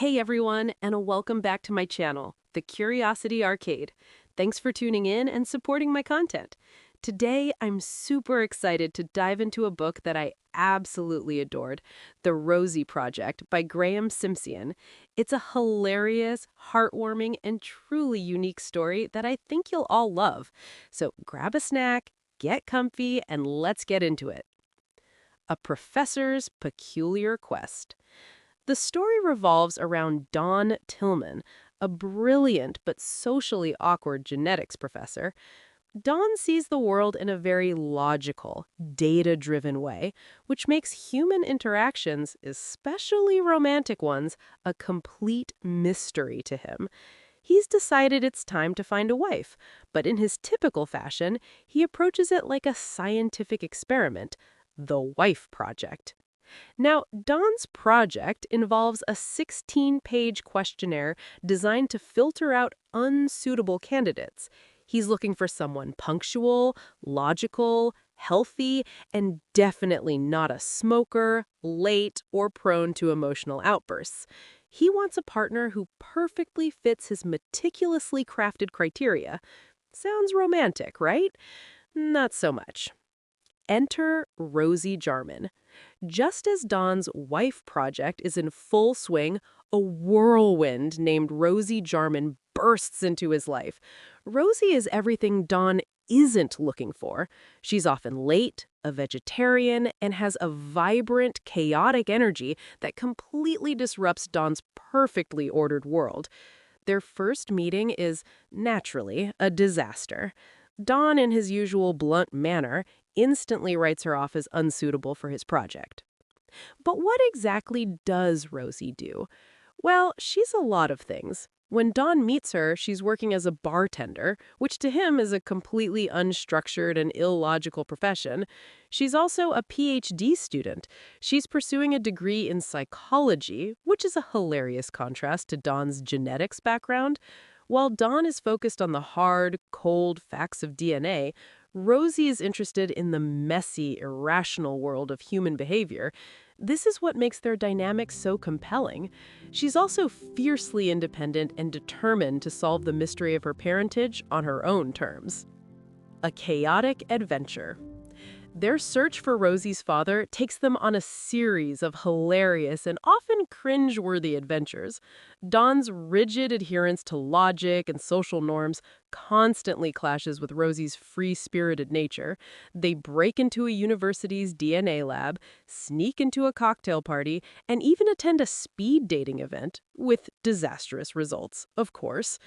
Hey everyone, and welcome back to my channel, The Curiosity Arcade. Thanks for tuning in and supporting my content. Today, I'm super excited to dive into a book that I absolutely adored, The Rosie Project by Graeme Simsion. It's a hilarious, heartwarming, and truly unique story that I think you'll all love. So grab a snack, get comfy, and let's get into it. A Professor's Peculiar Quest. The story revolves around Don Tillman, a brilliant but socially awkward genetics professor. Don sees the world in a very logical, data-driven way, which makes human interactions, especially romantic ones, a complete mystery to him. He's decided it's time to find a wife, but in his typical fashion, he approaches it like a scientific experiment, the Wife Project. Now, Don's project involves a 16-page questionnaire designed to filter out unsuitable candidates. He's looking for someone punctual, logical, healthy, and definitely not a smoker, late, or prone to emotional outbursts. He wants a partner who perfectly fits his meticulously crafted criteria. Sounds romantic, right? Not so much. Enter Rosie Jarman. Just as Don's Wife Project is in full swing, a whirlwind named Rosie Jarman bursts into his life. Rosie is everything Don isn't looking for. She's often late, a vegetarian, and has a vibrant, chaotic energy that completely disrupts Don's perfectly ordered world. Their first meeting is, naturally, a disaster. Don, in his usual blunt manner, instantly writes her off as unsuitable for his project. But what exactly does Rosie do? Well, she's a lot of things. When Don meets her, she's working as a bartender, which to him is a completely unstructured and illogical profession. She's also a PhD student. She's pursuing a degree in psychology, which is a hilarious contrast to Don's genetics background. While Don is focused on the hard, cold facts of DNA, Rosie is interested in the messy, irrational world of human behavior. This is what makes their dynamic so compelling. She's also fiercely independent and determined to solve the mystery of her parentage on her own terms. A chaotic adventure. Their search for Rosie's father takes them on a series of hilarious and often cringe-worthy adventures. Don's rigid adherence to logic and social norms constantly clashes with Rosie's free-spirited nature. They break into a university's DNA lab, sneak into a cocktail party, and even attend a speed dating event, with disastrous results, of course.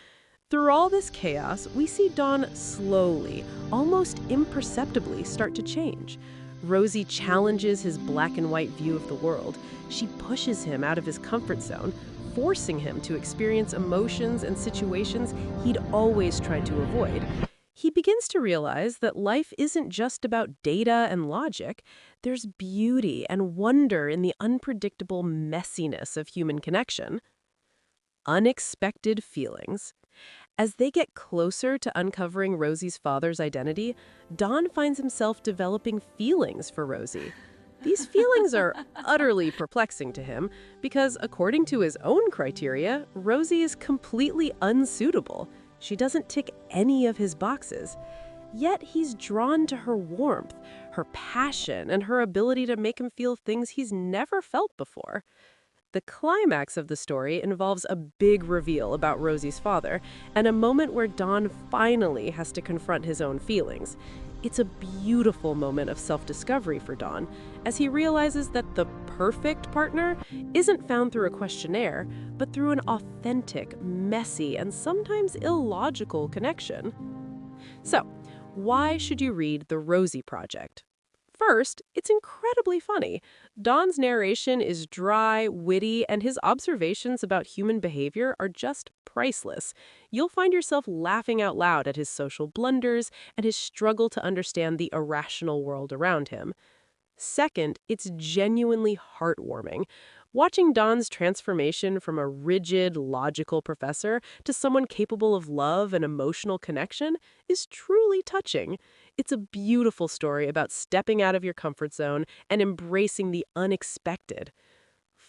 Through all this chaos, we see Don slowly, almost imperceptibly, start to change. Rosie challenges his black and white view of the world. She pushes him out of his comfort zone, forcing him to experience emotions and situations he'd always tried to avoid. He begins to realize that life isn't just about data and logic. There's beauty and wonder in the unpredictable messiness of human connection. Unexpected feelings. As they get closer to uncovering Rosie's father's identity, Don finds himself developing feelings for Rosie. These feelings are utterly perplexing to him because, according to his own criteria, Rosie is completely unsuitable. She doesn't tick any of his boxes. Yet he's drawn to her warmth, her passion, and her ability to make him feel things he's never felt before. The climax of the story involves a big reveal about Rosie's father and a moment where Don finally has to confront his own feelings. It's a beautiful moment of self-discovery for Don, as he realizes that the perfect partner isn't found through a questionnaire, but through an authentic, messy, and sometimes illogical connection. So, why should you read The Rosie Project? First, it's incredibly funny. Don's narration is dry, witty, and his observations about human behavior are just priceless. You'll find yourself laughing out loud at his social blunders and his struggle to understand the irrational world around him. Second, it's genuinely heartwarming. Watching Don's transformation from a rigid, logical professor to someone capable of love and emotional connection is truly touching. It's a beautiful story about stepping out of your comfort zone and embracing the unexpected.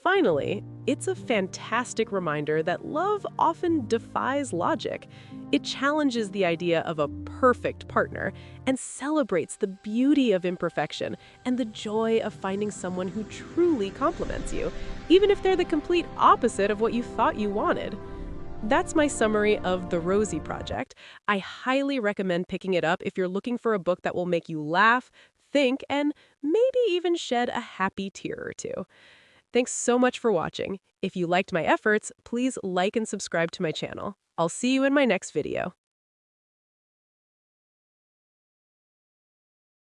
Finally, it's a fantastic reminder that love often defies logic. It challenges the idea of a perfect partner and celebrates the beauty of imperfection and the joy of finding someone who truly compliments you, even if they're the complete opposite of what you thought you wanted. That's my summary of The Rosie Project. I highly recommend picking it up if you're looking for a book that will make you laugh, think, and maybe even shed a happy tear or two. Thanks so much for watching. If you liked my efforts, please like and subscribe to my channel. I'll see you in my next video.